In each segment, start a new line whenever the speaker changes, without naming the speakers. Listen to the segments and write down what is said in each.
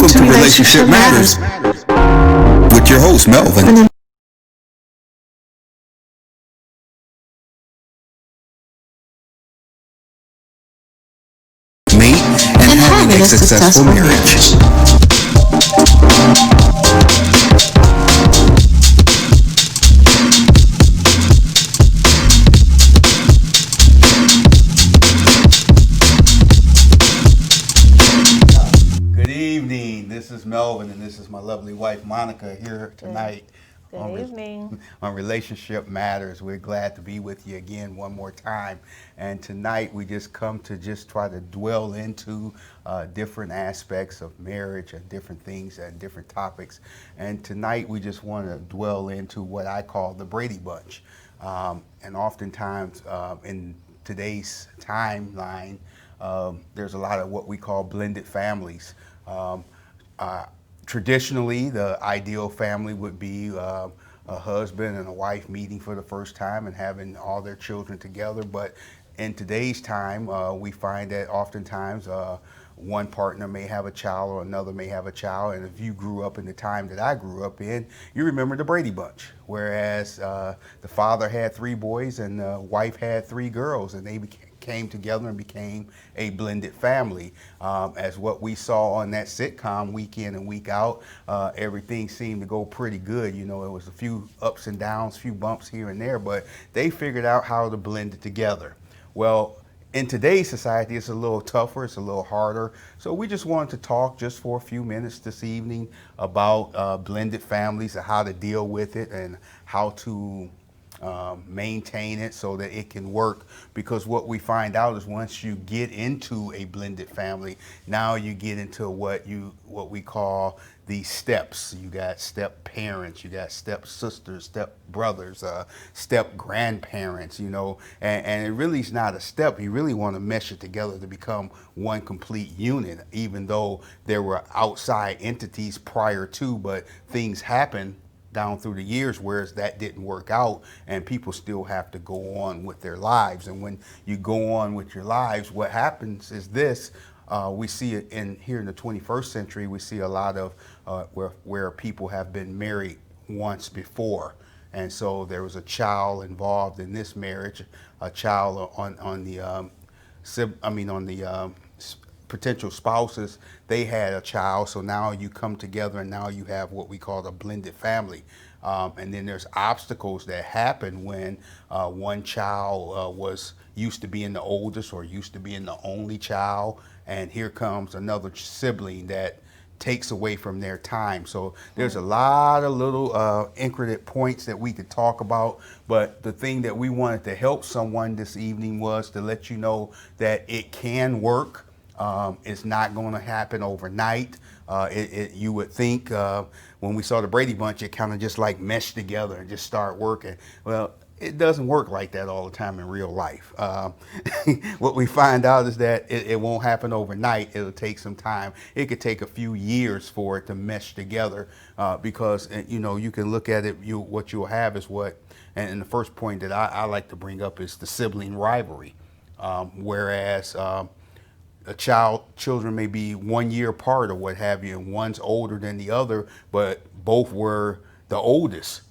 Welcome to Relationship Matters with your host, Melvin. Mate and having a successful marriage.
Good evening. This is Melvin, and this is my lovely wife, Monica, here tonight
Good evening.
on Relationship Matters. We're glad to be with you again one more time. And tonight we just come to just try to dwell into different aspects of marriage and different things and different topics. And tonight we just want to dwell into what I call the Brady Bunch. And oftentimes in today's timeline, there's a lot of what we call blended families. Um, Traditionally, the ideal family would be a husband and a wife meeting for the first time and having all their children together. But in today's time, we find that oftentimes one partner may have a child or another may have a child. And if you grew up in the time that I grew up in, you remember the Brady Bunch, whereas the father had three boys and the wife had three girls, and they came together and became a blended family. As what we saw on that sitcom week in and week out, everything seemed to go pretty good. You know, it was a few ups and downs, few bumps here and there, but they figured out how to blend it together. Well, in today's society, it's a little tougher, it's a little harder. So we just wanted to talk just for a few minutes this evening about blended families and how to deal with it and how to maintain it so that it can work, because what we find out is once you get into a blended family, now you get into what we call the steps. You got step parents, you got step sisters, step brothers, step grandparents, you know, and it really is not a step. You really want to mesh it together to become one complete unit, even though there were outside entities prior to, but things happen down through the years, whereas that didn't work out and people still have to go on with their lives. And when you go on with your lives, what happens is this. We see it here in the 21st century. We see a lot of where people have been married once before, and so there was a child involved in this marriage, a child on the on the potential spouses. They had a child, so now you come together and now you have what we call a blended family. And then there's obstacles that happen when one child was used to being the oldest or used to being the only child, and here comes another sibling that takes away from their time. So there's a lot of little increment points that we could talk about, but the thing that we wanted to help someone this evening was to let you know that it can work. It's not going to happen overnight. You would think when we saw the Brady Bunch, it kind of just like meshed together and just start working. Well, it doesn't work like that all the time in real life. What we find out is that it won't happen overnight. It'll take some time. It could take a few years for it to mesh together because, you know, you can look at it, what you'll have is what, and the first point that I like to bring up is the sibling rivalry. Whereas children may be 1 year apart or what have you, and one's older than the other, but both were the oldest.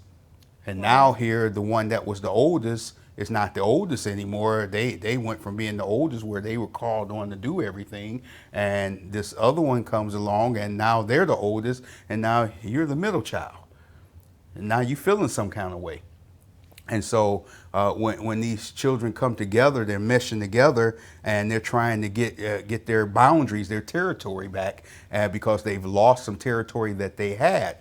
And now here, the one that was the oldest is not the oldest anymore. They went from being the oldest, where they were called on to do everything, and this other one comes along, and now they're the oldest, and now you're the middle child, and now you're feeling some kind of way. And so when these children come together, they're meshing together, and they're trying to get their boundaries, their territory back, because they've lost some territory that they had.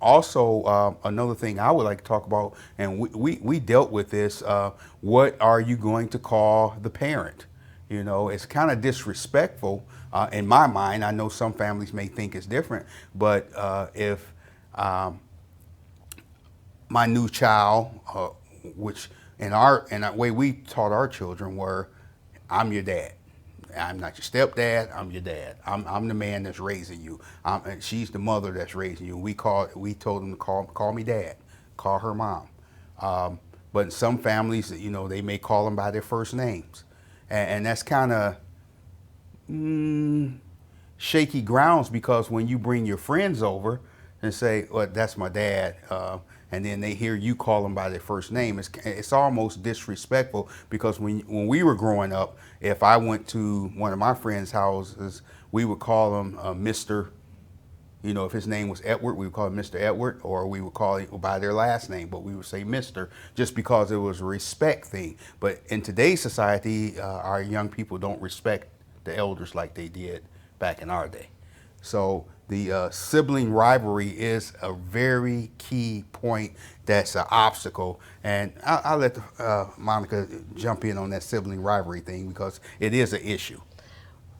Also, another thing I would like to talk about, and we dealt with this. What are you going to call the parent? You know, it's kind of disrespectful in my mind. I know some families may think it's different, but if my new child, which in the way we taught our children were, I'm your dad. I'm not your stepdad. I'm your dad. I'm the man that's raising you. And she's the mother that's raising you. We told them to call me dad, call her mom. But in some families, you know, they may call them by their first names, and that's kind of shaky grounds, because when you bring your friends over and say, well, that's my dad, and then they hear you call them by their first name, it's almost disrespectful, because when we were growing up, if I went to one of my friends' houses, we would call him Mr. You know, if his name was Edward, we would call him Mr. Edward, or we would call him by their last name, but we would say Mr. just because it was a respect thing. But in today's society, our young people don't respect the elders like they did back in our day. So the sibling rivalry is a very key point that's an obstacle. And I'll let Monica jump in on that sibling rivalry thing, because it is an issue.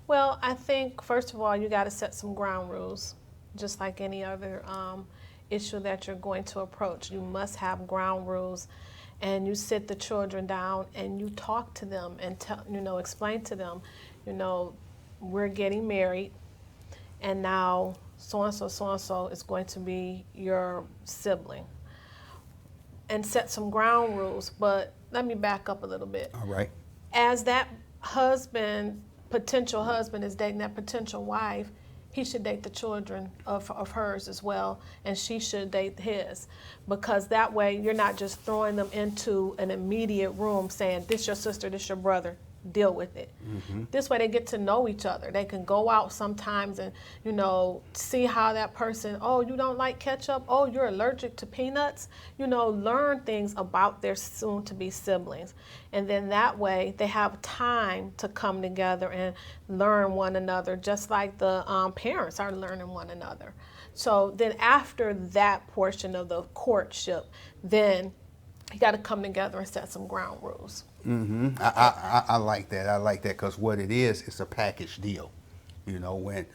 Well, I think, first of all, you got to set some ground rules, just like any other issue that you're going to approach. You must have ground rules, and you sit the children down and you talk to them and explain to them, we're getting married, and now so and so is going to be your sibling, and set some ground rules. But let me back up a little bit.
All right.
As that potential husband is dating that potential wife, he should date the children of hers as well, and she should date his, because that way you're not just throwing them into an immediate room saying, this your sister, this your brother, deal with it. Mm-hmm. This way they get to know each other. They can go out sometimes and, see how that person, oh, you don't like ketchup? Oh, you're allergic to peanuts? Learn things about their soon-to-be siblings. And then that way they have time to come together and learn one another, just like the parents are learning one another. So then after that portion of the courtship, then you got to come together and set some ground rules.
Mm-hmm. I like that. I like that, because what it is, it's a package deal. When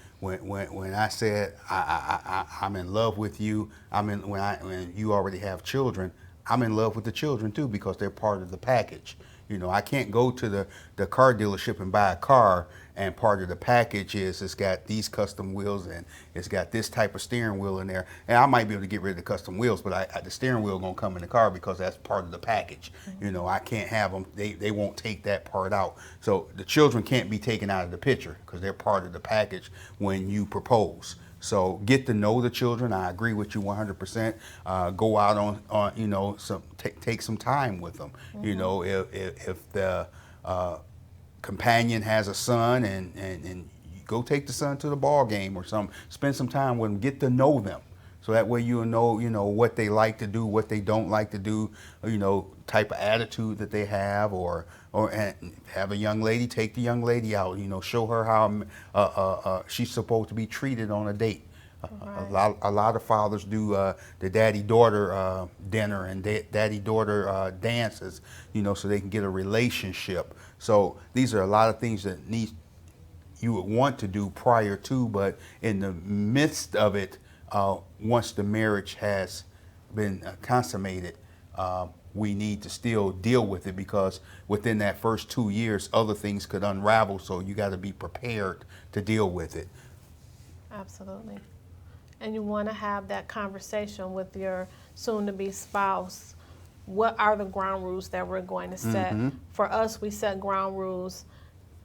I said I'm in love with you, when you already have children, I'm in love with the children too, because they're part of the package. I can't go to the car dealership and buy a car, and part of the package is it's got these custom wheels and it's got this type of steering wheel in there. And I might be able to get rid of the custom wheels, but the steering wheel gonna come in the car because that's part of the package. Mm-hmm. I can't have them. They won't take that part out. So the children can't be taken out of the picture, because they're part of the package when you propose. So get to know the children. I agree with you 100%. Go out on take some time with them. Mm-hmm. If the companion has a son, and you go take the son to the ball game or something, spend some time with them, get to know them. So that way you'll know what they like to do, what they don't like to do, type of attitude that they have, or have a young lady, take the young lady out, show her how she's supposed to be treated on a date. Right. A lot of fathers do the daddy-daughter dinner and daddy-daughter dances, so they can get a relationship. So these are a lot of things that you would want to do prior to, but in the midst of it, once the marriage has been consummated, we need to still deal with it, because within that first 2 years, other things could unravel. So you got to be prepared to deal with it.
Absolutely. And you want to have that conversation with your soon-to-be spouse. What are the ground rules that we're going to set? Mm-hmm. For us, we set ground rules.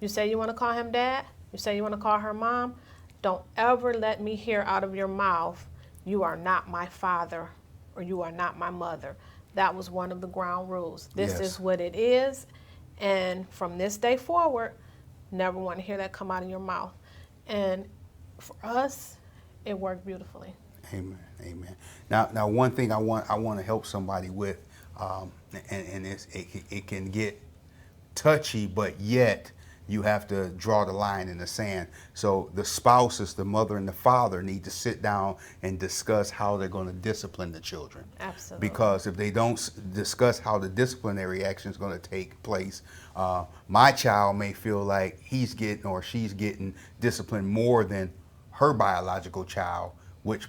You say you want to call him dad? You say you want to call her mom? Don't ever let me hear out of your mouth, you are not my father or you are not my mother. That was one of the ground rules. This is what it is. And from this day forward, never want to hear that come out of your mouth. And for us, it worked beautifully.
Amen. Amen. Now, one thing I want to help somebody with, and it can get touchy, but yet you have to draw the line in the sand. So the spouses, the mother and the father, need to sit down and discuss how they're going to discipline the children.
Absolutely.
Because if they don't discuss how the disciplinary action is going to take place, my child may feel like he's getting or she's getting disciplined more than her biological child,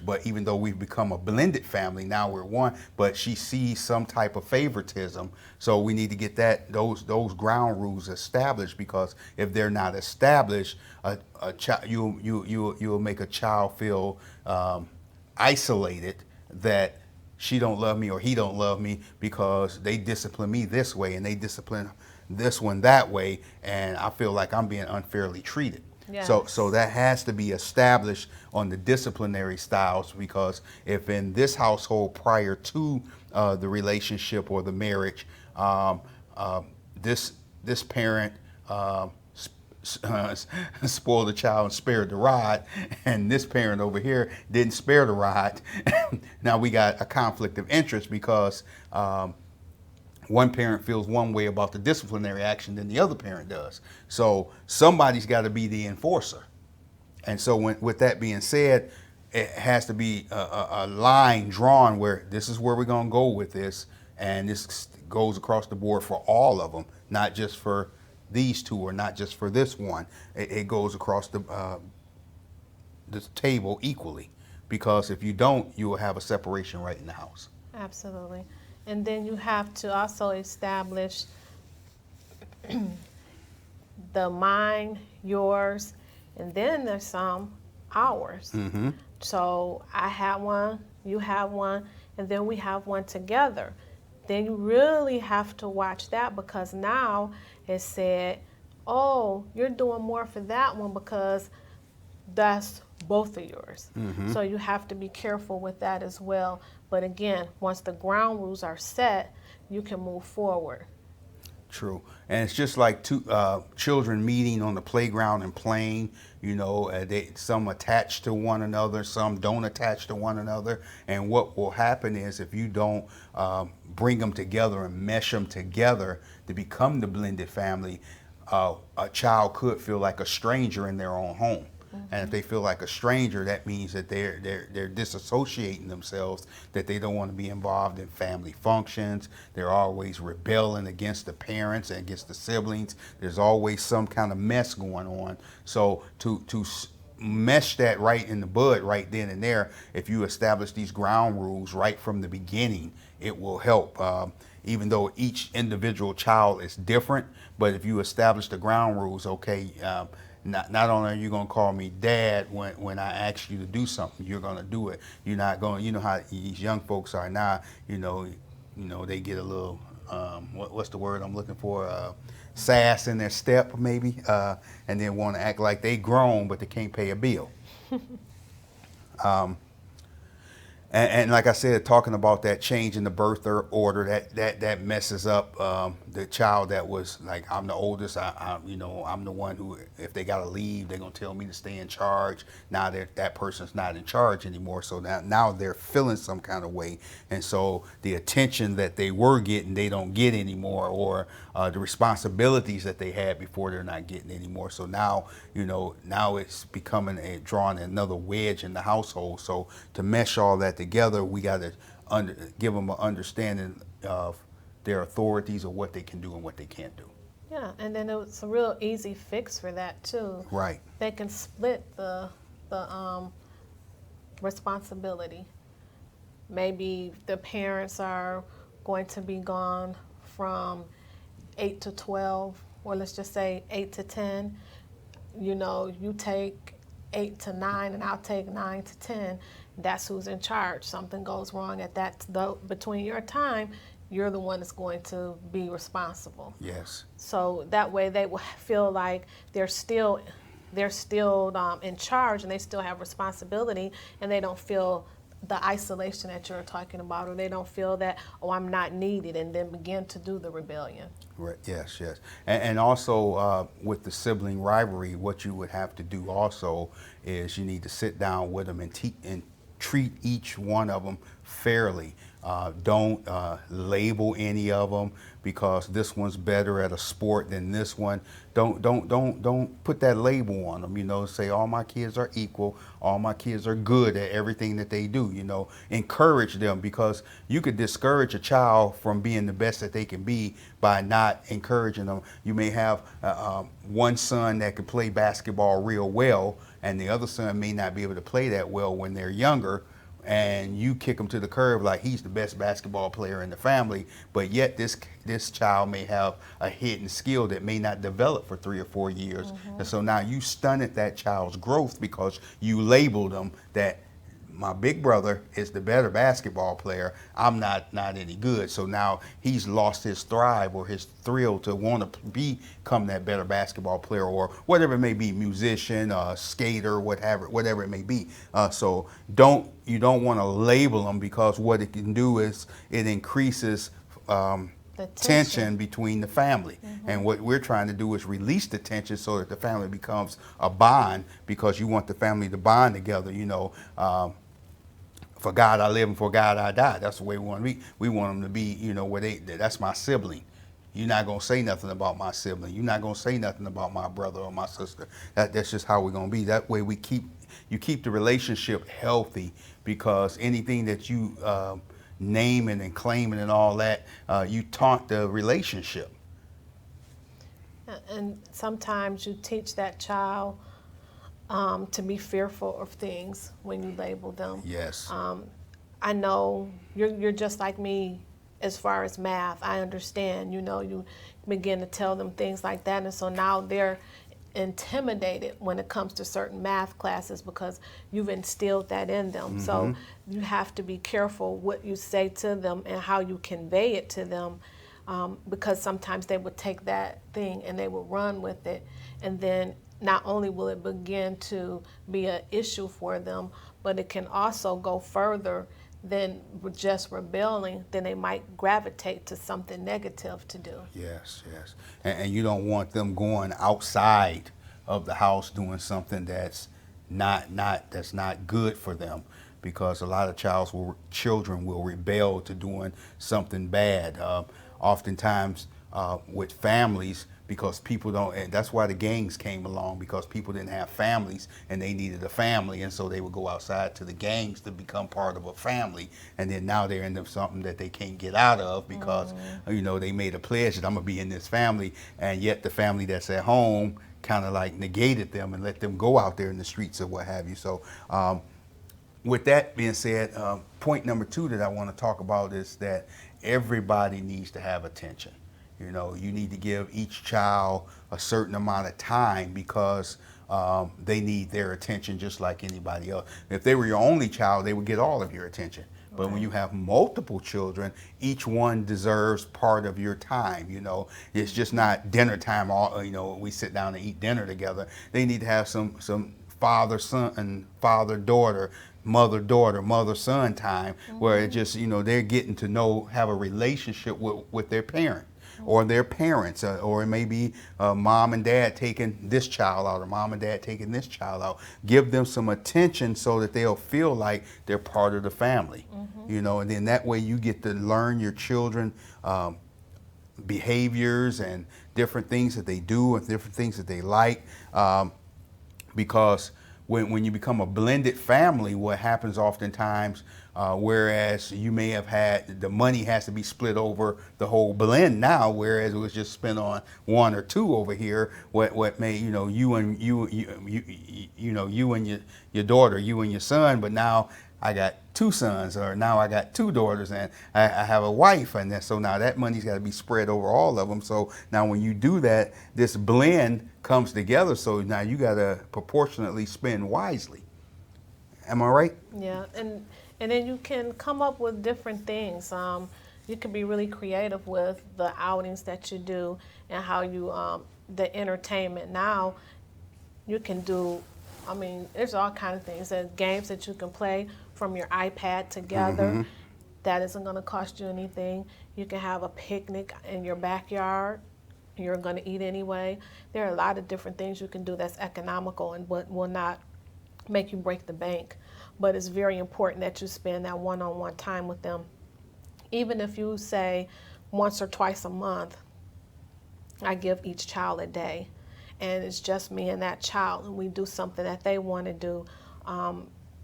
but even though we've become a blended family, now we're one, but she sees some type of favoritism. So we need to get those ground rules established, because if they're not established, you'll make a child feel isolated, that she don't love me or he don't love me because they discipline me this way and they discipline this one that way, and I feel like I'm being unfairly treated. So that has to be established on the disciplinary styles, because if in this household prior to the relationship or the marriage, this parent spoiled the child and spared the rod, and this parent over here didn't spare the rod. Now we got a conflict of interest, because one parent feels one way about the disciplinary action than the other parent does. So somebody's got to be the enforcer. And so with that being said, it has to be a line drawn where this is where we're going to go with this, and this goes across the board for all of them, not just for these two or not just for this one. It goes across the table equally, because if you don't, you will have a separation right in the house.
Absolutely. And then you have to also establish the mine, yours, and then there's some ours.
Mm-hmm.
So I have one, you have one, and then we have one together. Then you really have to watch that, because now it said, oh, you're doing more for that one because that's both of yours.
Mm-hmm.
So you have to be careful with that as well. But again, once the ground rules are set, you can move forward.
True. And it's just like two children meeting on the playground and playing. You know, some attach to one another, some don't attach to one another. And what will happen is, if you don't bring them together and mesh them together to become the blended family, a child could feel like a stranger in their own home. And if they feel like a stranger, that means that they're disassociating themselves, that they don't want to be involved in family functions. They're always rebelling against the parents and against the siblings. There's always some kind of mess going on. So to mesh that right in the bud right then and there, if you establish these ground rules right from the beginning, it will help. Even though each individual child is different, but if you establish the ground rules, okay, not only are you going to call me dad when I ask you to do something, you're going to do it. You're not going, you know how these young folks are now, you know, they get a little, what's the word I'm looking for? Sass in their step, maybe, and then want to act like they grown, but they can't pay a bill. And like I said, talking about that change in the birth order, that messes up the child that was like, I'm the oldest, I'm the one who, if they got to leave, they're going to tell me to stay in charge. Now that person's not in charge anymore, so now they're feeling some kind of way. And so the attention that they were getting, they don't get anymore, or the responsibilities that they had before, they're not getting anymore. So now it's becoming drawing another wedge in the household. So to mesh all that together, we got to give them an understanding of their authorities, of what they can do and what they can't do.
Yeah, and then it's a real easy fix for that too.
Right.
They can split the responsibility. Maybe the parents are going to be gone from 8 to 12, or let's just say 8 to 10. You take 8 to 9 and I'll take 9 to 10. That's who's in charge. Something goes wrong at between your time, you're the one that's going to be responsible.
Yes.
So that way they will feel like they're still in charge, and they still have responsibility, and they don't feel the isolation that you're talking about, or they don't feel that, oh, I'm not needed, and then begin to do the rebellion.
Right. Yes. And also with the sibling rivalry, what you would have to do also is you need to sit down with them and treat each one of them fairly. Don't label any of them because this one's better at a sport than this one. Don't put that label on them. Say all my kids are equal. All my kids are good at everything that they do. Encourage them, because you could discourage a child from being the best that they can be by not encouraging them. You may have one son that can play basketball real well, and the other son may not be able to play that well when they're younger. And you kick him to the curb like he's the best basketball player in the family, but yet this child may have a hidden skill that may not develop for 3 or 4 years. Mm-hmm. And so now you stunted that child's growth because you labeled them that my big brother is the better basketball player. I'm not any good. So now he's lost his thrive or his thrill to want to become that better basketball player or whatever it may be, musician, skater, whatever it may be. So you don't want to label them, because what it can do is it increases
The
tension between the family. And what we're trying to do is release the tension so that the family becomes a bond, because you want the family to bond together, for God I live and for God I die. That's the way we want to be. We want them to be, where that's my sibling. You're not going to say nothing about my sibling. You're not going to say nothing about my brother or my sister. That's just how we're going to be. That way you keep the relationship healthy, because anything that you naming and claiming and all that, you taunt the relationship.
And sometimes you teach that child to be fearful of things when you label them.
Yes.
I know you're just like me as far as math. I understand, you begin to tell them things like that, and so now they're intimidated when it comes to certain math classes because you've instilled that in them. So you have to be careful what you say to them and how you convey it to them, because sometimes they would take that thing and they would run with it, and then not only will it begin to be an issue for them, but it can also go further than just rebelling. Then they might gravitate to something negative to do.
Yes. And you don't want them going outside of the house doing something that's not good for them, because a lot of children will rebel to doing something bad. Oftentimes with families, because people don't, and that's why the gangs came along, because people didn't have families and they needed a family, and so they would go outside to the gangs to become part of a family, and then now they're into something that they can't get out of, because they made a pledge that I'm gonna be in this family, and yet the family that's at home kind of like negated them and let them go out there in the streets or what have you. So with that being said, point number 2 that I want to talk about is that everybody needs to have attention. You need to give each child a certain amount of time, because they need their attention just like anybody else. If they were your only child, they would get all of your attention. But when you have multiple children, each one deserves part of your time. It's just not dinner time. We sit down and eat dinner together. They need to have some father-son and father-daughter, mother-daughter, mother-son time, where it just, they're getting to have a relationship with their parent or their parents, or it may be mom and dad taking this child out, or mom and dad taking this child out. Give them some attention so that they'll feel like they're part of the family, and then that way you get to learn your children behaviors and different things that they do and different things that they like, because when you become a blended family, what happens oftentimes, whereas you may have had the money has to be split over the whole blend now, whereas it was just spent on 1 or 2 over here. What may you and your daughter, you and your son, but now I got 2 sons, or now I got 2 daughters, and I have a wife, and so now that money's got to be spread over all of them. So now when you do that, this blend comes together. So now you got to proportionately spend wisely. Am I right?
Yeah, and then you can come up with different things. You can be really creative with the outings that you do and how you the entertainment. Now you can do, there's all kinds of things. There's games that you can play from your iPad together. That isn't going to cost you anything. You can have a picnic in your backyard. You're going to eat anyway. There are a lot of different things you can do that's economical and will not make you break the bank. But it's very important that you spend that one-on-one time with them. Even if you say once or twice a month, I give each child a day, and it's just me and that child, and we do something that they want to do,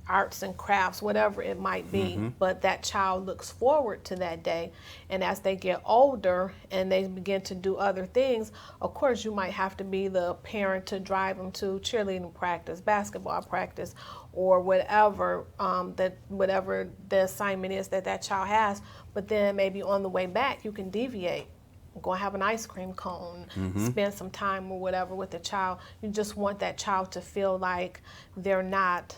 arts and crafts, whatever it might be, but that child looks forward to that day. And as they get older and they begin to do other things, of course you might have to be the parent to drive them to cheerleading practice, basketball practice, or whatever whatever the assignment is that child has. But then maybe on the way back you can deviate, go have an ice cream cone, spend some time or whatever with the child. You just want that child to feel like they're not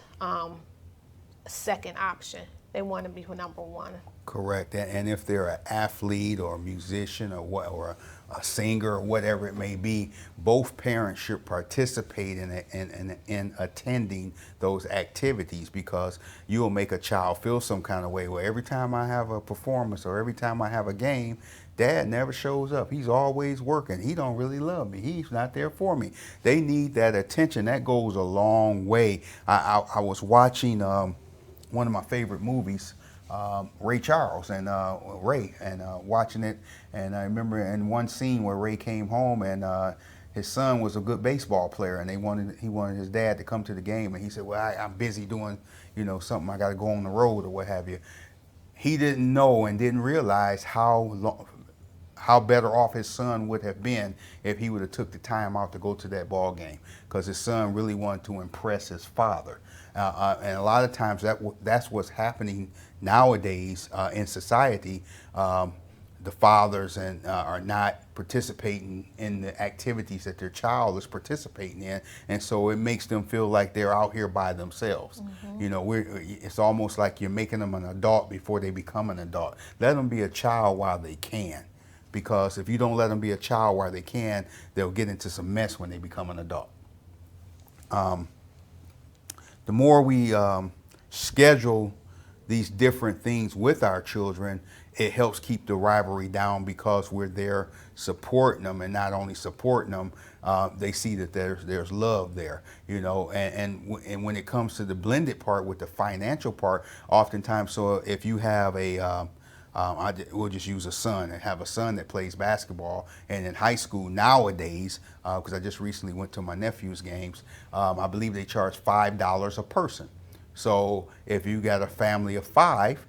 second option. They want to be number one.
Correct. And if they're an athlete or a musician or what, or a singer or whatever it may be, both parents should participate in attending those activities, because you'll make a child feel some kind of way. Well, every time I have a performance or every time I have a game, Dad never shows up. He's always working. He don't really love me. He's not there for me. They need that attention. That goes a long way. I was watching one of my favorite movies, Ray Charles and Ray, and watching it. And I remember in one scene where Ray came home and his son was a good baseball player, and he wanted his dad to come to the game, and he said, "Well, I'm busy doing, something. I got to go on the road or what have you." He didn't know and didn't realize how better off his son would have been if he would have took the time out to go to that ball game, because his son really wanted to impress his father. And a lot of times that's what's happening nowadays in society. The fathers are not participating in the activities that their child is participating in, and so it makes them feel like they're out here by themselves. It's almost like you're making them an adult before they become an adult. Let them be a child while they can, because if you don't let them be a child while they can, they'll get into some mess when they become an adult. The more we schedule these different things with our children, it helps keep the rivalry down, because we're there supporting them, and not only supporting them, they see that there's love there, and when it comes to the blended part with the financial part, oftentimes, so if you have we'll just use a son, and have a son that plays basketball, and in high school nowadays, because I just recently went to my nephew's games, I believe they charge $5 a person. So if you got a family of 5,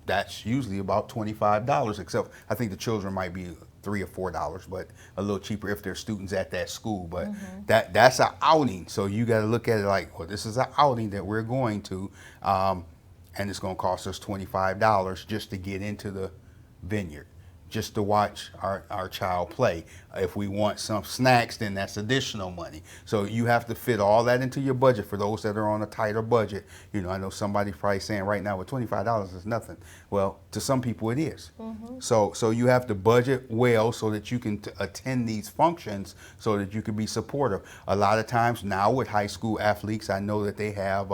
that's usually about $25, except I think the children might be $3 or $4, but a little cheaper if they're students at that school. But that's an outing, so you got to look at it like, well, this is an outing that we're going to, and it's going to cost us $25 just to get into the vineyard, just to watch our child play. If we want some snacks, then that's additional money. So you have to fit all that into your budget for those that are on a tighter budget. I know somebody's probably saying right now, well, $25 is nothing. Well, to some people it is. So you have to budget well so that you can attend these functions, so that you can be supportive. A lot of times now with high school athletes, I know that they have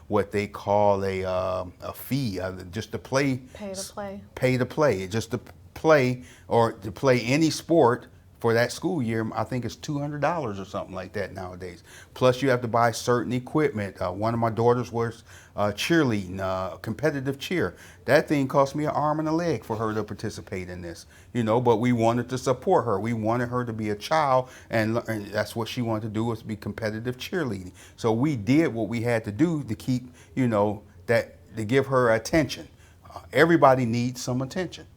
what they call a fee, just to play.
Pay to play.
Pay to play, just to play, or to play any sport for that school year. I think it's $200 or something like that nowadays. Plus you have to buy certain equipment. One of my daughters was cheerleading, competitive cheer. That thing cost me an arm and a leg for her to participate in this, but we wanted to support her. We wanted her to be a child, and that's what she wanted to do, was be competitive cheerleading. So we did what we had to do to keep, to give her attention. Everybody needs some attention.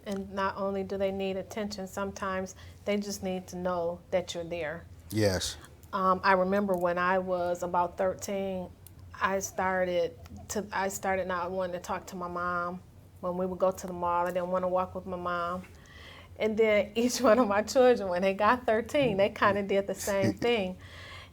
And not only do they need attention, sometimes they just need to know that you're there.
Yes.
I remember when I was about 13, I started not wanting to talk to my mom. When we would go to the mall, I didn't want to walk with my mom. And then each one of my children, when they got 13, they kind of did the same thing.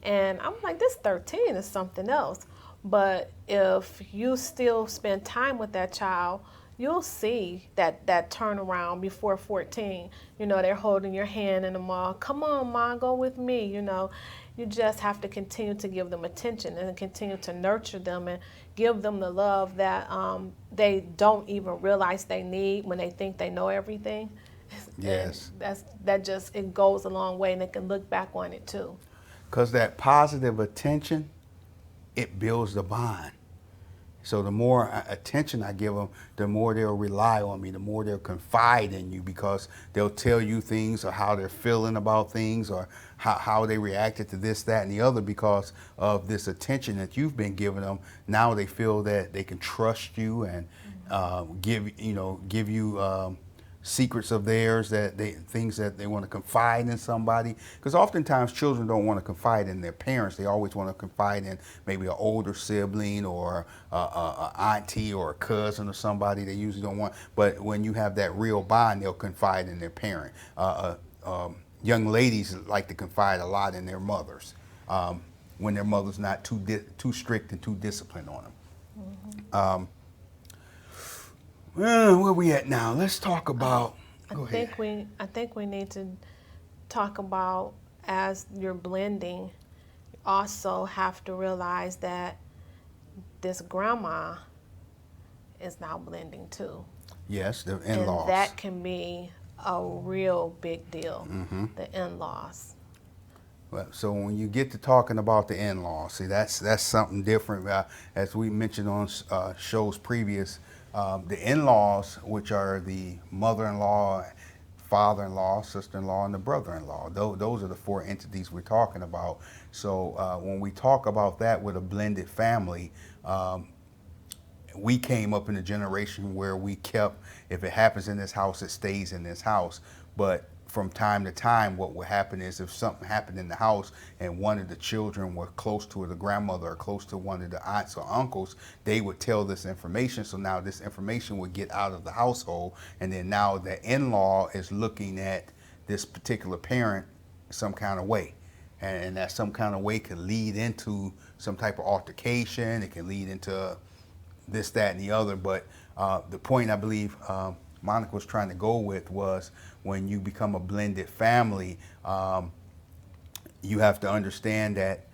And I'm like, this 13 is something else. But if you still spend time with that child, you'll see that turnaround before 14. They're holding your hand in the mall. Come on, Ma, go with me. You just have to continue to give them attention and continue to nurture them and give them the love that they don't even realize they need when they think they know everything.
Yes.
And it goes a long way, and they can look back on it too.
Because that positive attention, it builds the bond. So the more attention I give them, the more they'll rely on me, the more they'll confide in you, because they'll tell you things, or how they're feeling about things, or how they reacted to this, that, and the other, because of this attention that you've been giving them. Now they feel that they can trust you and give you secrets of theirs, things that they want to confide in somebody. Because oftentimes children don't want to confide in their parents. They always want to confide in maybe an older sibling, or a auntie, or a cousin, or somebody they usually don't want. But when you have that real bond, they'll confide in their parent. Young ladies like to confide a lot in their mothers. when their mother's not too strict and too disciplined on them. Where we at now? Let's talk about. Go ahead.
I think we need to talk about, as you're blending, you also have to realize that this grandma is now blending too.
Yes, the in-laws.
And that can be a real big deal, the in-laws.
Well, so when you get to talking about the in-laws, see, that's something different. As we mentioned on shows previous, the in-laws, which are the mother-in-law, father-in-law, sister-in-law, and the brother-in-law. Those are the four entities we're talking about. So when we talk about that with a blended family, we came up in a generation where we kept, if it happens in this house, it stays in this house. But from time to time, what would happen is if something happened in the house and one of the children were close to the grandmother or close to one of the aunts or uncles, they would tell this information. So now this information would get out of the household, and then now the in-law is looking at this particular parent some kind of way. And that some kind of way could lead into some type of altercation. It can lead into this, that, and the other. But the point I believe Monica was trying to go with was, when you become a blended family, you have to understand that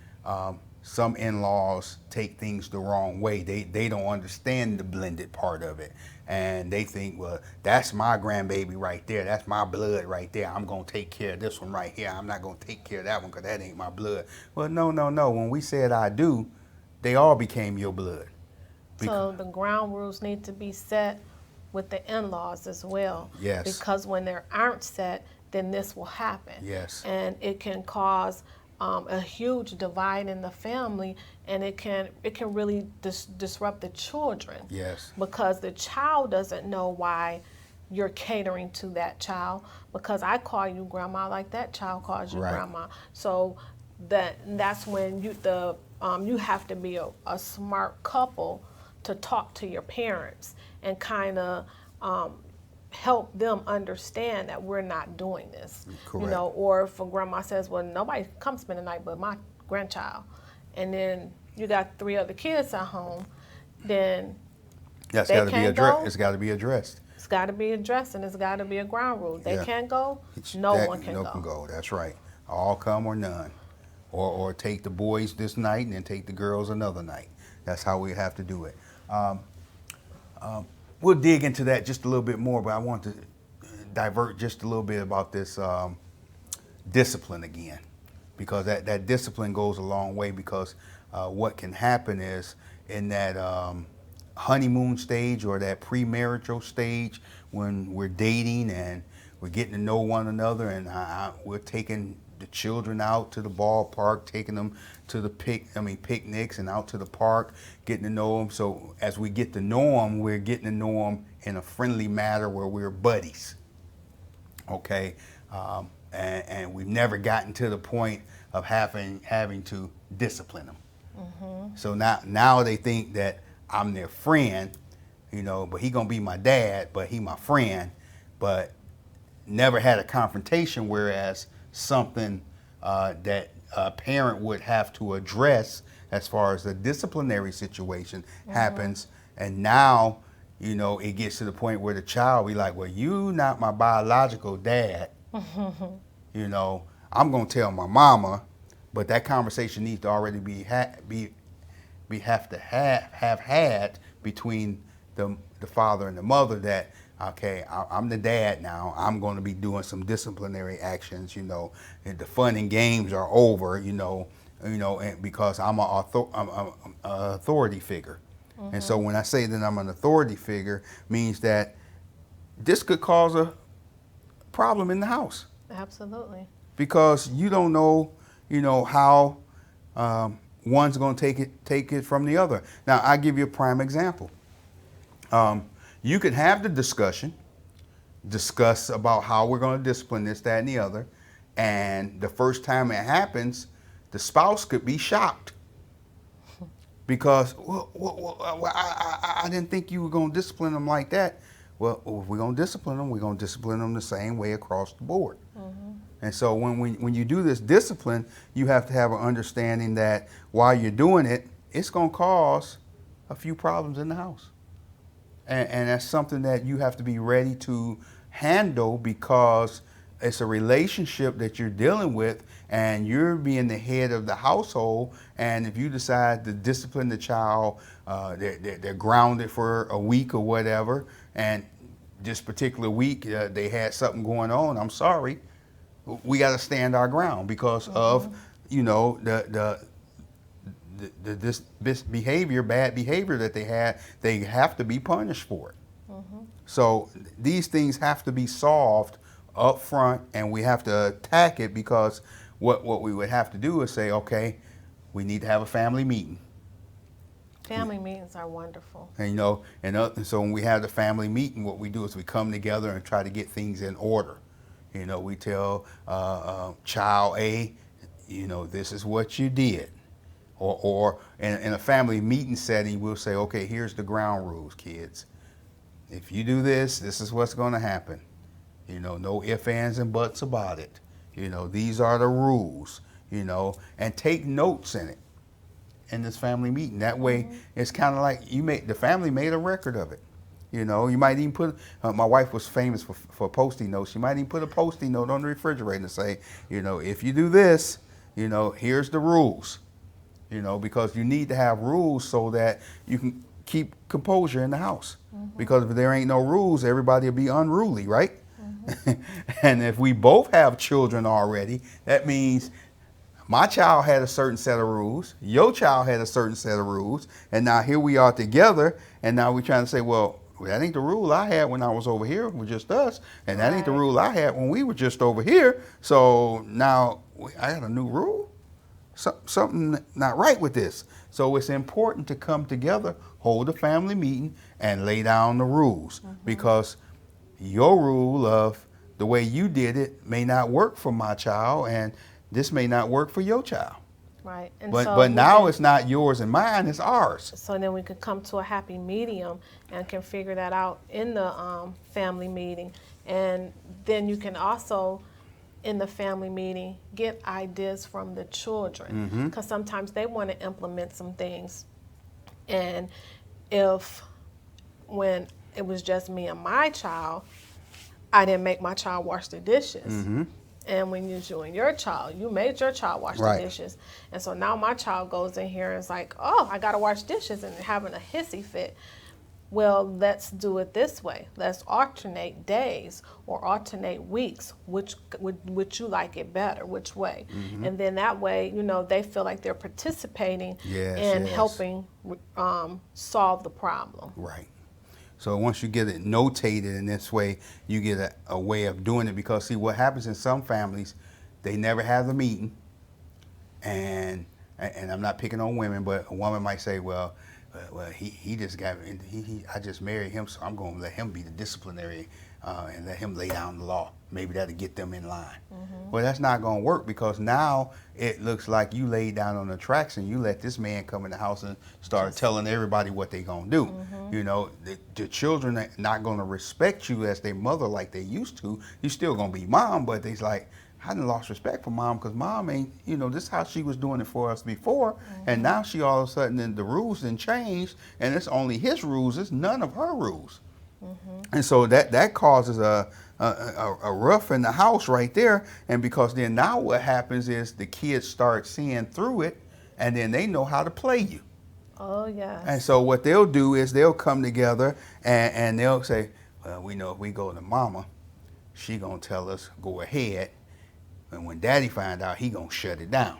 some in-laws take things the wrong way. They don't understand the blended part of it. And they think, well, that's my grandbaby right there. That's my blood right there. I'm going to take care of this one right here. I'm not going to take care of that one because that ain't my blood. Well, no. When we said I do, they all became your blood.
So the ground rules need to be set with the in-laws as well.
Yes.
Because when they aren't set, then this will happen.
Yes.
And it can cause a huge divide in the family, and it can really disrupt the children.
Yes.
Because the child doesn't know why you're catering to that child. Because I call you grandma like that child calls you grandma. So that's when you have to be a smart couple to talk to your parents and kind of help them understand that we're not doing this.
Correct.
You know, or if a grandma says, well, nobody comes spend the night but my grandchild, and then you got 3 other kids at home, then
That's
they
got to be
can't
addressed.
go.
It's got to be addressed.
It's got to be addressed, and it's got to be a ground rule. They
Yeah.
can't go. No one can go.
That's right. All come or none. Or take the boys this night and then take the girls another night. That's how we have to do it. We'll dig into that just a little bit more, but I want to divert just a little bit about this discipline again, because that discipline goes a long way. Because what can happen is, in that honeymoon stage or that premarital stage, when we're dating and we're getting to know one another, and we're taking the children out to the ballpark, taking them to the picnics and out to the park, getting to know them. So as we get to know them, we're getting to know them in a friendly manner where we're buddies. Okay, and we've never gotten to the point of having to discipline them. Mm-hmm. So now they think that I'm their friend, you know, but he gonna be my dad, but he my friend, but never had a confrontation, whereas something that a parent would have to address as far as the disciplinary situation happens. And now, you know, it gets to the point where the child be like, well, you not my biological dad. You know, I'm going to tell my mama, but that conversation needs to already have had between the father and the mother, that, okay, I'm the dad now. I'm going to be doing some disciplinary actions, you know, and the fun and games are over, you know, and because I'm an authority figure. Mm-hmm. And so when I say that I'm an authority figure, means that this could cause a problem in the house.
Absolutely. Because
you don't know, you know, how one's going to take it from the other. Now, I'll give you a prime example. You could have the discuss about how we're going to discipline this, that, and the other. And the first time it happens, the spouse could be shocked because, I didn't think you were going to discipline them like that. Well, if we're going to discipline them, we're going to discipline them the same way across the board. Mm-hmm. And so when you do this discipline, you have to have an understanding that while you're doing it, it's going to cause a few problems in the house. And that's something that you have to be ready to handle, because it's a relationship that you're dealing with, and you're being the head of the household. And if you decide to discipline the child, they're grounded for a week or whatever, and this particular week they had something going on, I'm sorry, we got to stand our ground because of, you know, this behavior, bad behavior that they had. They have to be punished for it. So these things have to be solved up front, and we have to attack it, because what we would have to do is say, okay, we need to have a family meeting.
Family meetings are wonderful.
And you know, and so when we have the family meeting, what we do is we come together and try to get things in order. You know, we tell child A, you know, this is what you did. Or in a family meeting setting, we'll say, okay, here's the ground rules, kids. If you do this, this is what's going to happen. You know, no ifs, ands, and buts about it. You know, these are the rules, you know, and take notes in it, in this family meeting. That way, it's kind of like the family made a record of it. You know, you might even put, my wife was famous for Post-it notes. You might even put a Post-it note on the refrigerator and say, you know, if you do this, you know, here's the rules. You know, because you need to have rules so that you can keep composure in the house. Because if there ain't no rules, everybody will be unruly, right? And if we both have children already, that means my child had a certain set of rules, your child had a certain set of rules, and now here we are together, and now we're trying to say, well, that ain't the rule I had when I was over here with just us, and that ain't the rule I had when we were just over here, so now I got a new rule? Something not right with this. So it's important to come together, hold a family meeting, and lay down the rules, because your rule of the way you did it may not work for my child, and this may not work for your child.
Right. And
But now it's not yours and mine, it's ours.
So then we can come to a happy medium and can figure that out in the family meeting. And then you can also, in the family meeting, get ideas from the children, because sometimes they want to implement some things. And if, when it was just me and my child, I didn't make my child wash the dishes. And when it's you and your child, you made your child wash the dishes. And so now my child goes in here and is like, oh, I got to wash dishes, and having a hissy fit. Well, let's do it this way. Let's alternate days or alternate weeks. Which would you like it better? Which way? And then that way, you know, they feel like they're participating in helping solve the problem.
Right. So once you get it notated in this way, you get a way of doing it. Because see, what happens in some families, they never have the meeting, and I'm not picking on women, but a woman might say, well, he just got, I just married him, so I'm going to let him be the disciplinary and let him lay down the law. Maybe that'll get them in line. Well, that's not going to work, because now it looks like you laid down on the tracks and you let this man come in the house and start telling everybody what they going to do. You know, the children are not going to respect you as their mother like they used to. You're still going to be mom, but they's like, I done lost respect for mom, because mom ain't, you know, this is how she was doing it for us before, and now she all of a sudden, the rules didn't change, and it's only his rules, it's none of her rules. And so that causes a rough in the house right there. And because then now what happens is the kids start seeing through it, and then they know how to play you.
Oh, yes.
And so what they'll do is they'll come together and they'll say, well, we know if we go to mama, she gonna tell us go ahead, and when daddy find out, he gonna shut it down,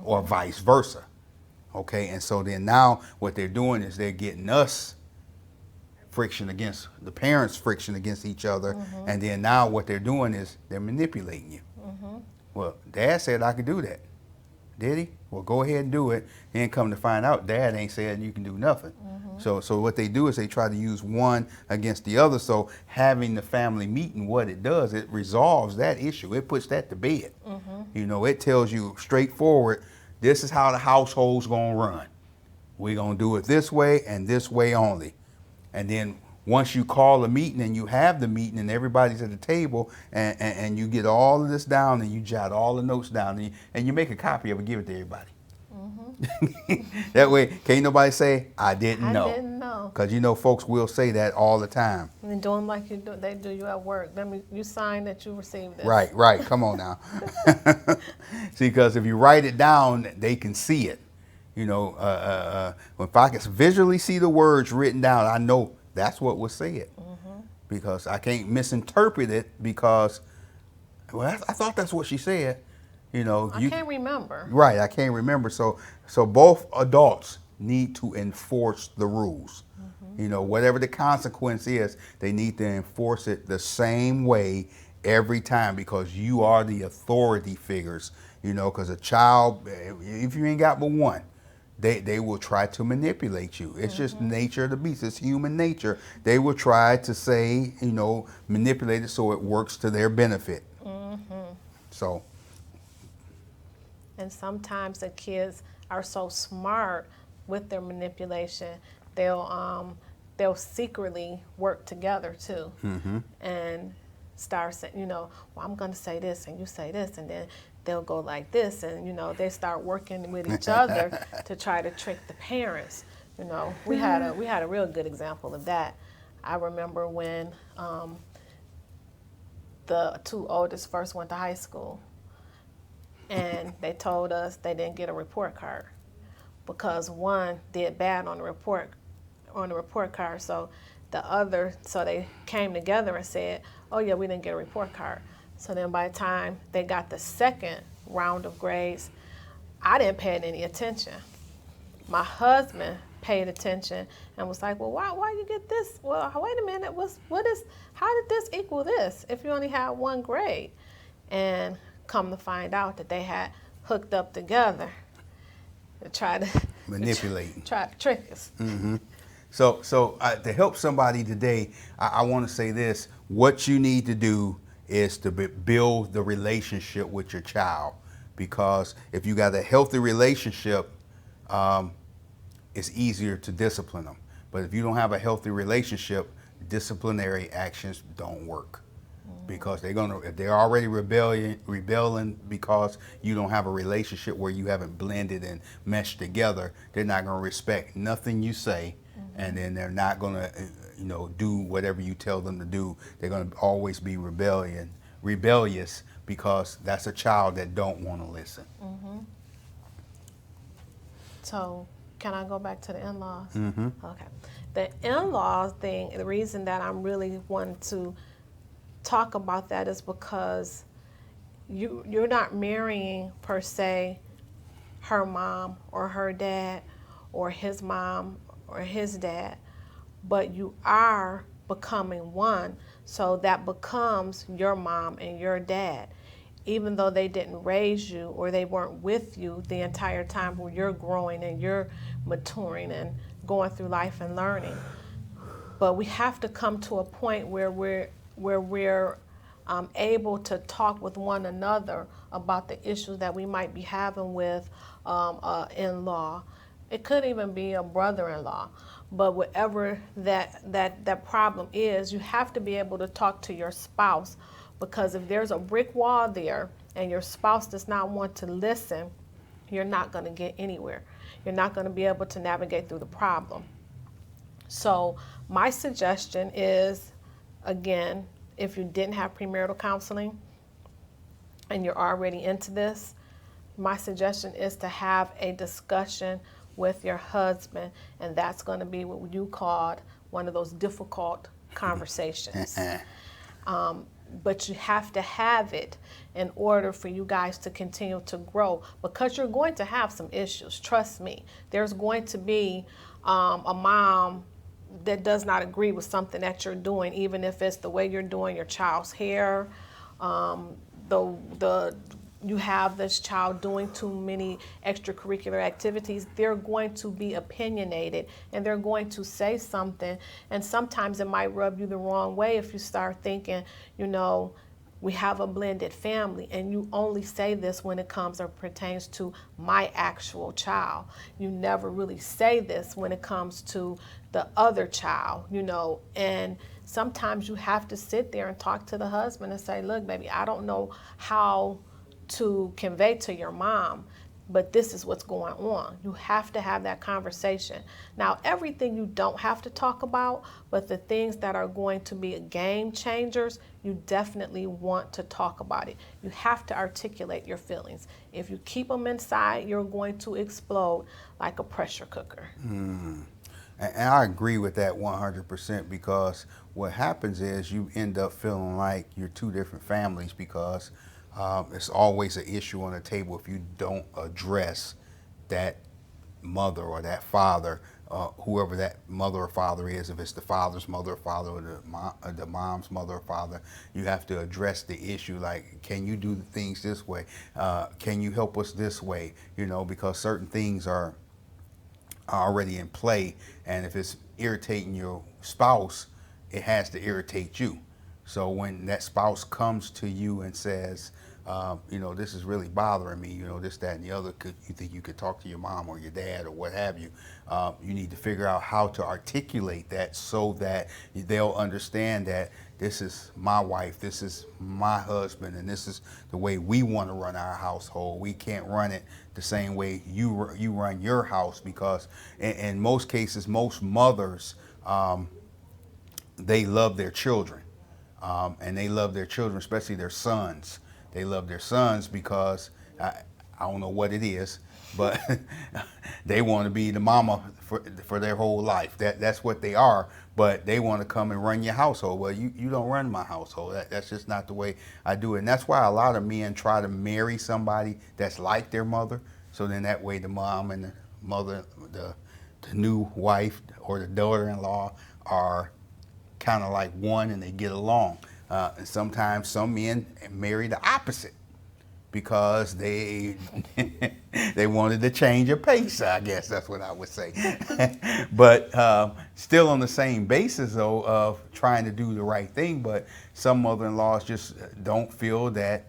or vice versa. Okay, and so then now what they're doing is they're getting us friction against the parents, friction against each other, and then now what they're doing is they're manipulating you. Well, dad said I could do that. Did he? Well, go ahead and do it. Then come to find out, dad ain't said you can do nothing. So what they do is they try to use one against the other. So having the family meeting, what it does, it resolves that issue. It puts that to bed. You know, it tells you straightforward, this is how the household's gonna run. We're gonna do it this way and this way only. And then once you call a meeting and you have the meeting and everybody's at the table and you get all of this down and you jot all the notes down and you make a copy of it and give it to everybody. That way, can't nobody say, I didn't know.
I didn't know.
Because you know folks will say that all the time.
And do them like they do you at work. Let me, you sign that you received this.
Right. Come on now. See, because if you write it down, they can see it. You know, if I can visually see the words written down, I know that's what was said. Because I can't misinterpret it because, well, I thought that's what she said. You know,
I can't remember.
Right, I can't remember. So both adults need to enforce the rules. You know, whatever the consequence is, they need to enforce it the same way every time because you are the authority figures. You know, because a child, if you ain't got but one, they will try to manipulate you. It's just nature of the beast. It's human nature. They will try to say, you know, manipulate it so it works to their benefit. So.
And sometimes the kids are so smart with their manipulation, they'll secretly work together too, and start saying, you know, well, I'm going to say this and you say this, and then they'll go like this, and you know, they start working with each other to try to trick the parents. You know, we had a real good example of that. I remember when the two oldest first went to high school. And they told us they didn't get a report card because one did bad on the report card. So they came together and said, "Oh yeah, we didn't get a report card." So then by the time they got the second round of grades, I didn't pay any attention. My husband paid attention and was like, "Well, why you get this? Well, wait a minute, how did this equal this if you only had one grade?" And come to find out that they had hooked up together to try to
manipulate,
try to trick us.
So to help somebody today, I want to say this: what you need to do is to build the relationship with your child, because if you got a healthy relationship, it's easier to discipline them. But if you don't have a healthy relationship, disciplinary actions don't work. Because they're already rebelling because you don't have a relationship where you haven't blended and meshed together. They're not going to respect nothing you say, and then they're not going to, you know, do whatever you tell them to do. They're going to always be rebellious because that's a child that don't want to listen.
So can I go back to the in-laws? Okay. The in-laws thing, the reason that I'm really wanting to talk about that is because you're not marrying per se her mom or her dad or his mom or his dad, but you are becoming one, so that becomes your mom and your dad, even though they didn't raise you or they weren't with you the entire time where you're growing and you're maturing and going through life and learning. But we have to come to a point where we're able to talk with one another about the issues that we might be having with in-law. It could even be a brother-in-law. But whatever that problem is, you have to be able to talk to your spouse, because if there's a brick wall there and your spouse does not want to listen, you're not going to get anywhere. You're not going to be able to navigate through the problem. So my suggestion is, again, if you didn't have premarital counseling and you're already into this, my suggestion is to have a discussion with your husband, and that's going to be what you called one of those difficult conversations. But you have to have it in order for you guys to continue to grow, because you're going to have some issues. Trust me. There's going to be a mom that does not agree with something that you're doing, even if it's the way you're doing your child's hair, you have this child doing too many extracurricular activities. They're going to be opinionated and they're going to say something, and sometimes it might rub you the wrong way if you start thinking, you know, we have a blended family, and you only say this when it comes or pertains to my actual child. You never really say this when it comes to the other child, you know, and sometimes you have to sit there and talk to the husband and say, look, baby, I don't know how to convey to your mom, but this is what's going on. You have to have that conversation. Now, everything you don't have to talk about, but the things that are going to be game changers, you definitely want to talk about it. You have to articulate your feelings. If you keep them inside, you're going to explode like a pressure cooker.
And I agree with that 100%, because what happens is you end up feeling like you're two different families, because it's always an issue on the table if you don't address that mother or that father, whoever that mother or father is. If it's the father's mother or father, or the mom's mother or father, you have to address the issue. Like, can you do things this way? Can you help us this way? You know, because certain things are already in play, and if it's irritating your spouse, it has to irritate you. So when that spouse comes to you and says, you know, this is really bothering me, you know, this, that, and the other, you think you could talk to your mom or your dad or what have you, you need to figure out how to articulate that so that they'll understand that this is my wife, this is my husband, and this is the way we want to run our household. We can't run it the same way you run your house, because in most cases, most mothers, they love their children. And they love their children, especially their sons. They love their sons because, I don't know what it is, but they want to be the mama for their whole life. That's what they are, but they want to come and run your household. Well, you don't run my household. That's just not the way I do it. And that's why a lot of men try to marry somebody that's like their mother, so then that way the mom and the mother, the new wife or the daughter-in-law are kind of like one, and they get along. And sometimes some men marry the opposite because they they wanted to change a pace, I guess that's what I would say. But still on the same basis, though, of trying to do the right thing. But some mother-in-laws just don't feel that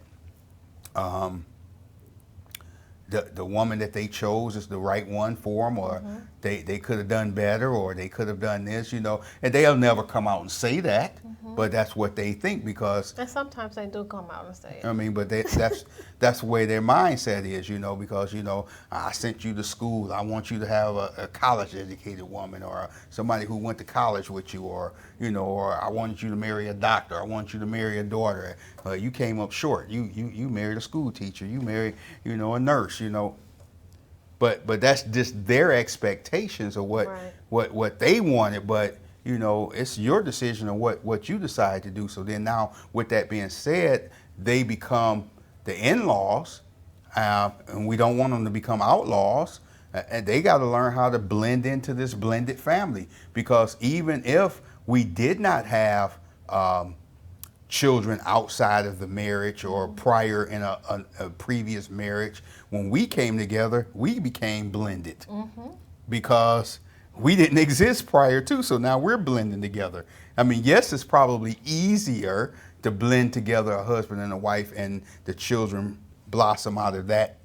the woman that they chose is the right one for them, or they could have done better, or they could have done this, you know. And they'll never come out and say that, but that's what they think, because...
And sometimes they do come out and say it.
I mean, but that's the way their mindset is, you know, because, you know, I sent you to school. I want you to have a college-educated woman, or somebody who went to college with you, or, you know, or I wanted you to marry a doctor. I want you to marry a daughter. You came up short. You married a school teacher. You married, you know, a nurse, you know. But that's just their expectations of what they wanted. But, you know, it's your decision on what you decide to do. So then now, with that being said, they become the in-laws, and we don't want them to become outlaws. And they got to learn how to blend into this blended family, because even if we did not have children outside of the marriage or prior in a previous marriage, when we came together, we became blended because we didn't exist prior to. So now we're blending together. I mean, yes, it's probably easier to blend together a husband and a wife, and the children blossom out of that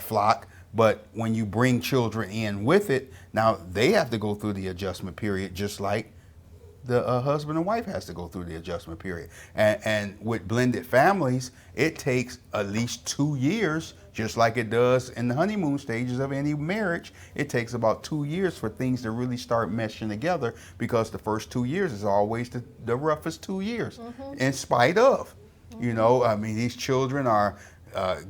flock. But when you bring children in with it, now they have to go through the adjustment period, just like the husband and wife has to go through the adjustment period. And with blended families, it takes at least 2 years, just like it does in the honeymoon stages of any marriage. It takes about 2 years for things to really start meshing together, because the first 2 years is always the roughest 2 years, in spite of, you know, I mean, these children are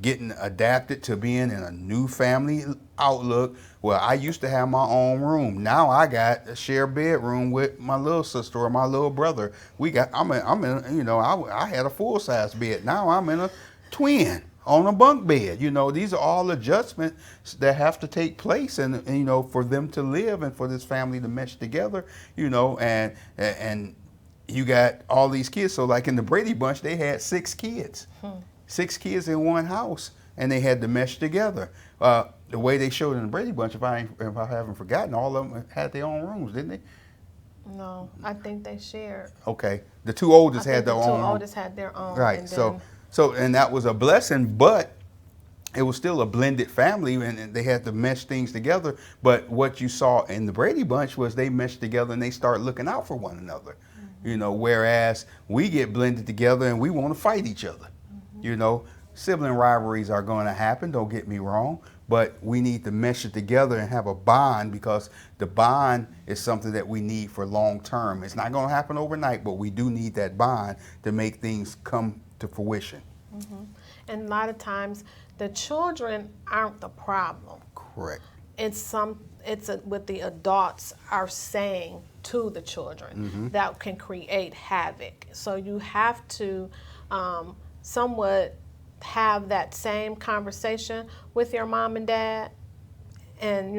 getting adapted to being in a new family outlook. Well, I used to have my own room. Now I got a shared bedroom with my little sister or my little brother. I'm in, you know, I had a full size bed. Now I'm in a twin on a bunk bed. You know, these are all adjustments that have to take place, and you know, for them to live and for this family to mesh together, you know, and you got all these kids. So like in the Brady Bunch, they had 6 kids. 6 kids in one house, and they had to mesh together. The way they showed in the Brady Bunch, if I haven't forgotten, all of them had their own rooms, didn't they?
No, I think they shared.
Okay, the two oldest
I
had
think
their
the two
own room.
oldest had their own,
Right.
and
So
then
and that was a blessing, but it was still a blended family, and they had to mesh things together. But what you saw in the Brady Bunch was they meshed together and they start looking out for one another. You know, whereas we get blended together and we want to fight each other. You know, sibling rivalries are going to happen. Don't get me wrong, but we need to mesh it together and have a bond, because the bond is something that we need for long term. It's not going to happen overnight, but we do need that bond to make things come to fruition.
and a lot of times the children aren't the problem.
Correct.
It's what the adults are saying to the children that can create havoc. So you have to somewhat have that same conversation with your mom and dad, and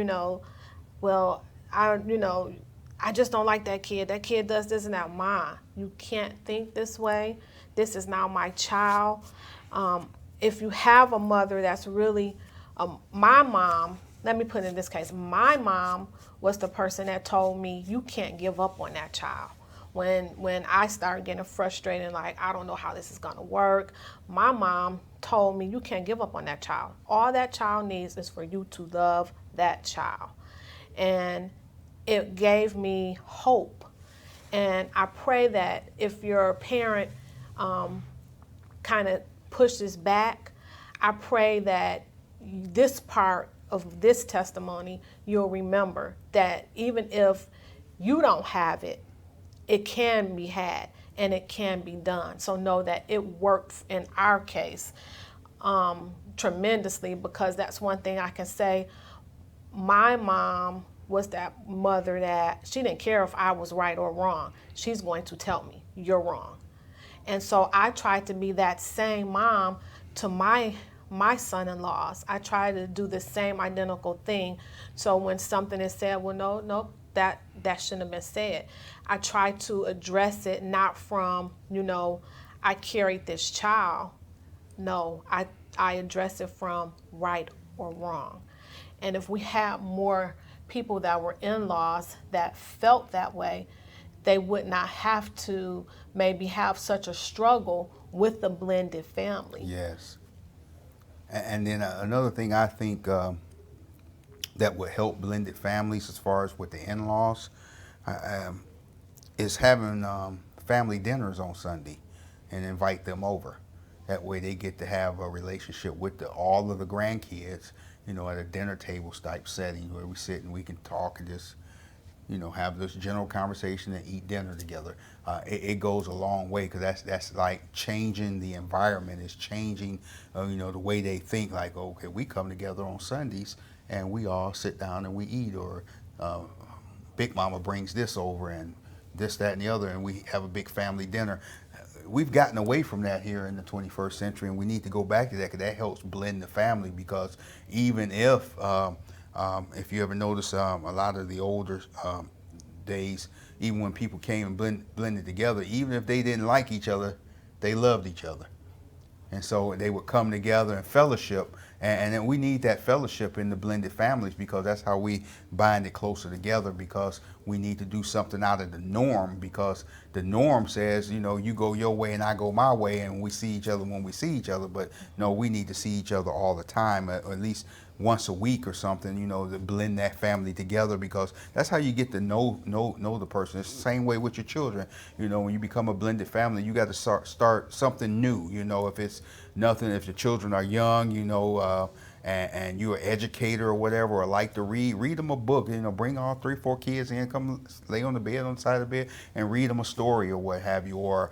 well, I just don't like that kid. That kid does this and that. Ma, you can't think this way. This is now my child. If you have a mother that's really, my mom, let me put it in this case, my mom was the person that told me, you can't give up on that child. When I started getting frustrated, like, I don't know how this is gonna work, my mom told me, you can't give up on that child. All that child needs is for you to love that child. And it gave me hope. And I pray that if your parent kind of pushes back, I pray that this part of this testimony, you'll remember that even if you don't have it, it can be had and it can be done. So know that it worked in our case tremendously, because that's one thing I can say. My mom was that mother that she didn't care if I was right or wrong. She's going to tell me, you're wrong. And so I tried to be that same mom to my son-in-laws. I try to do the same identical thing. So when something is said, well, no, that shouldn't have been said. I try to address it not from, I carried this child. No, I address it from right or wrong. And if we had more people that were in-laws that felt that way, they would not have to maybe have such a struggle with the blended family.
Yes. And then another thing I think that would help blended families as far as with the in-laws is having family dinners on Sunday and invite them over. That way they get to have a relationship with all of the grandkids, at a dinner table type setting where we sit and we can talk and just, have this general conversation and eat dinner together. It goes a long way, because that's like changing the environment. It's changing, the way they think. Like, okay, we come together on Sundays and we all sit down and we eat, or Big Mama brings this over and this, that, and the other, and we have a big family dinner. We've gotten away from that here in the 21st century, and we need to go back to that, because that helps blend the family. Because even if you ever notice, a lot of the older days, even when people came and blended together, even if they didn't like each other, they loved each other. And so they would come together and fellowship, and then we need that fellowship in the blended families, because that's how we bind it closer together, because we need to do something out of the norm, because the norm says, you go your way and I go my way, and we see each other when we see each other. But no, we need to see each other all the time, or at least once a week or something, to blend that family together, because that's how you get to know the person. It's the same way with your children. When you become a blended family, you got to start something new. If it's nothing, if your children are young, and you're an educator or whatever, or like to read them a book. Bring all 3, 4 kids in, come lay on the side of the bed, and read them a story or what have you. Or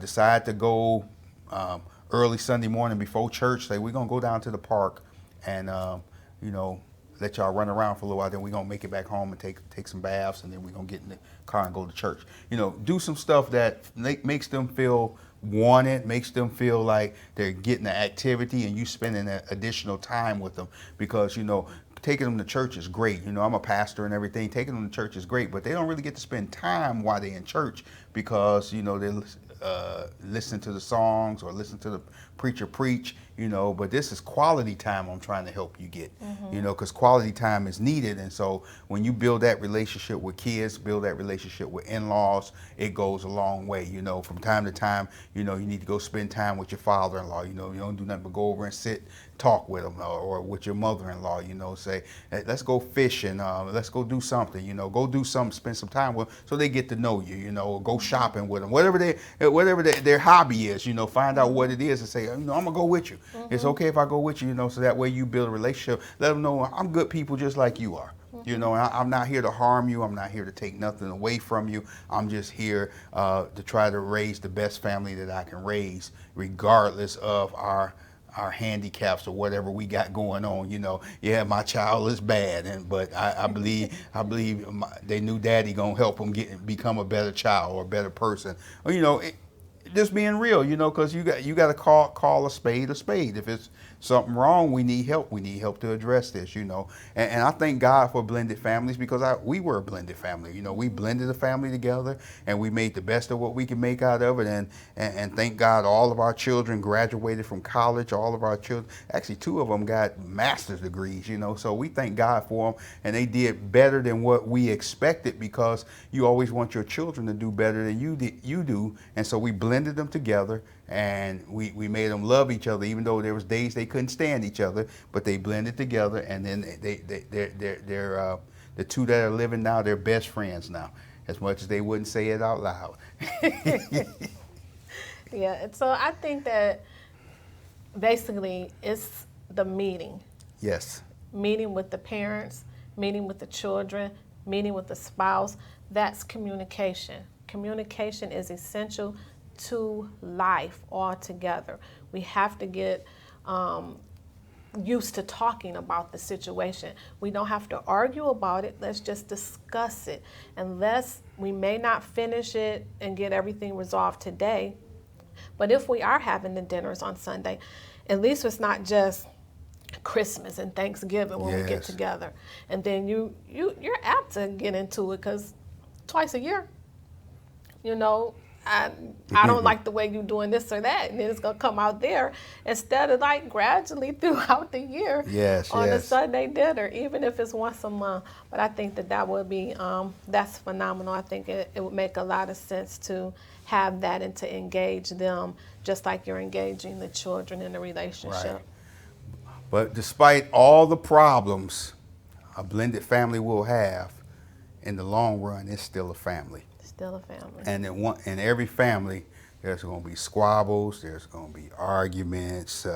decide to go early Sunday morning before church. Say, we're gonna go down to the park and let y'all run around for a little while. Then we're gonna make it back home and take some baths, and then we're gonna get in the car and go to church. Do some stuff that makes them feel wanted, makes them feel like they're getting the activity, and you spending that additional time with them. Because taking them to church is great. I'm a pastor and everything. Taking them to church is great, but they don't really get to spend time while they're in church, because they listen to the songs or listen to the preacher preach, but this is quality time I'm trying to help you get, because quality time is needed. And so when you build that relationship with kids, build that relationship with in-laws, it goes a long way. From time to time, you need to go spend time with your father-in-law. You don't do nothing but go over and sit, talk with them, or with your mother-in-law. Say, hey, let's go fishing, let's go do something. Go do something, spend some time with them, so they get to know you. Or go shopping with them, whatever their hobby is. Find out what it is and say, I'm gonna go with you. It's okay if I go with you. So that way you build a relationship. Let them know I'm good people just like you are. And I'm not here to harm you. I'm not here to take nothing away from you. I'm just here to try to raise the best family that I can raise, regardless of our handicaps or whatever we got going on. Yeah, my child is bad, but I believe they knew daddy gonna help them become a better child or a better person. Just being real, because you got to call a spade a spade. If it's something wrong, we need help. We need help to address this, And I thank God for blended families, because we were a blended family. We blended a family together, and we made the best of what we could make out of it. And thank God all of our children graduated from college. All of our children, actually 2 of them got master's degrees, So we thank God for them, and they did better than what we expected, because you always want your children to do better than you do. And so we blended them together, and we made them love each other, even though there was days they couldn't stand each other, but they blended together. And then they're the 2 that are living now, they're best friends now, as much as they wouldn't say it out loud.
Yeah, and so I think that basically it's the meeting.
Yes.
Meeting with the parents, meeting with the children, meeting with the spouse. That's communication. Communication is essential to life altogether. We have to get used to talking about the situation. We don't have to argue about it. Let's just discuss it. Unless we may not finish it and get everything resolved today, but if we are having the dinners on Sunday, at least it's not just Christmas and Thanksgiving when we get together. And then you're apt to get into it, because twice a year, I don't like the way you're doing this or that, and then it's gonna come out there instead of gradually throughout the year on a Sunday dinner, even if it's once a month. But I think that would be that's phenomenal. I think it would make a lot of sense to have that and to engage them just like you're engaging the children in the relationship.
Right. But despite all the problems a blended family will have, in the long run, it's still a family.
Still a family.
And in every family, there's going to be squabbles, there's going to be arguments,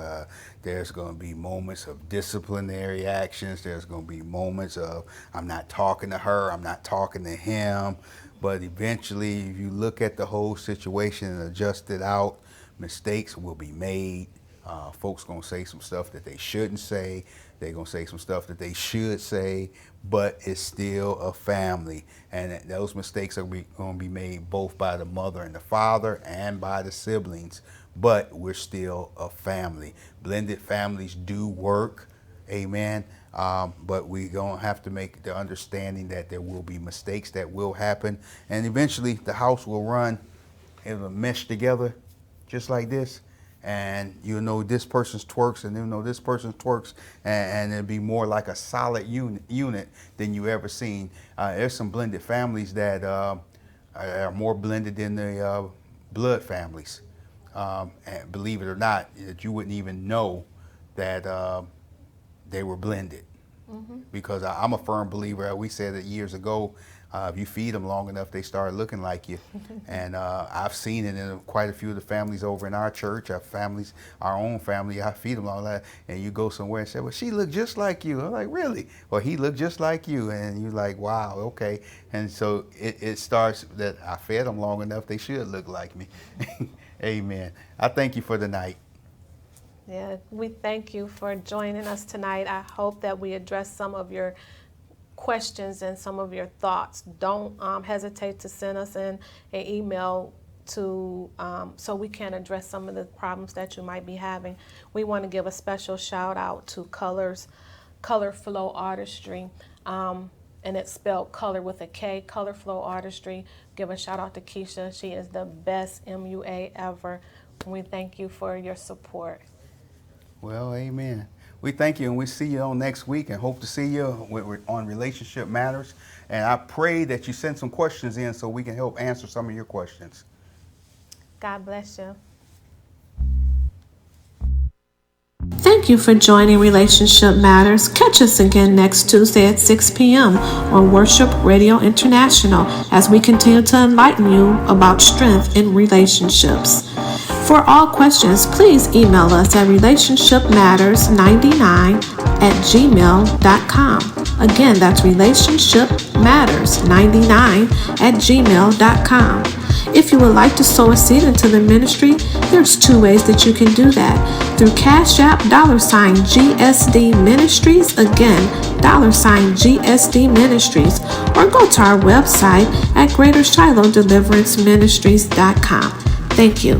there's going to be moments of disciplinary actions, there's going to be moments of, I'm not talking to her, I'm not talking to him. But eventually, if you look at the whole situation and adjust it out, mistakes will be made. Folks going to say some stuff that they shouldn't say. They're going to say some stuff that they should say, but it's still a family. And those mistakes are going to be made both by the mother and the father and by the siblings, but we're still a family. Blended families do work, amen, but we're going to have to make the understanding that there will be mistakes that will happen, and eventually the house will run, it'll mesh together just like this. And this person's twerks, and this person's twerks, and it'll be more like a solid unit than you ever seen. There's some blended families that are more blended than the blood families. And believe it or not, that you wouldn't even know that they were blended. Mm-hmm. Because I'm a firm believer. We said it years ago. If you feed them long enough, they start looking like you. And I've seen it in quite a few of the families over in our church, our own family. I feed them all that. And you go somewhere and say, well, she looked just like you. I'm like, really? Well, he looked just like you. And you're like, wow, okay. And so it starts that I fed them long enough, they should look like me. Amen. I thank you for the night.
Yeah, we thank you for joining us tonight. I hope that we addressed some of your questions and some of your thoughts. Don't hesitate to send us an email to so we can address some of the problems that you might be having. We want to give a special shout out to Color Flow Artistry, and it's spelled color with a K, Color Flow Artistry. Give a shout out to Keisha. She is the best MUA ever. We thank you for your support.
Well, amen. We thank you, and we see you on next week, and hope to see you on Relationship Matters. And I pray that you send some questions in so we can help answer some of your questions.
God bless you.
Thank you for joining Relationship Matters. Catch us again next Tuesday at 6 p.m. on Worship Radio International as we continue to enlighten you about strength in relationships. For all questions, please email us at relationshipmatters99@gmail.com. Again, that's relationshipmatters99@gmail.com. If you would like to sow a seed into the ministry, there's 2 ways that you can do that. Through Cash App, $GSD Ministries, again, $GSD Ministries, or go to our website at GreaterShilohDeliveranceMinistries.com. Thank you.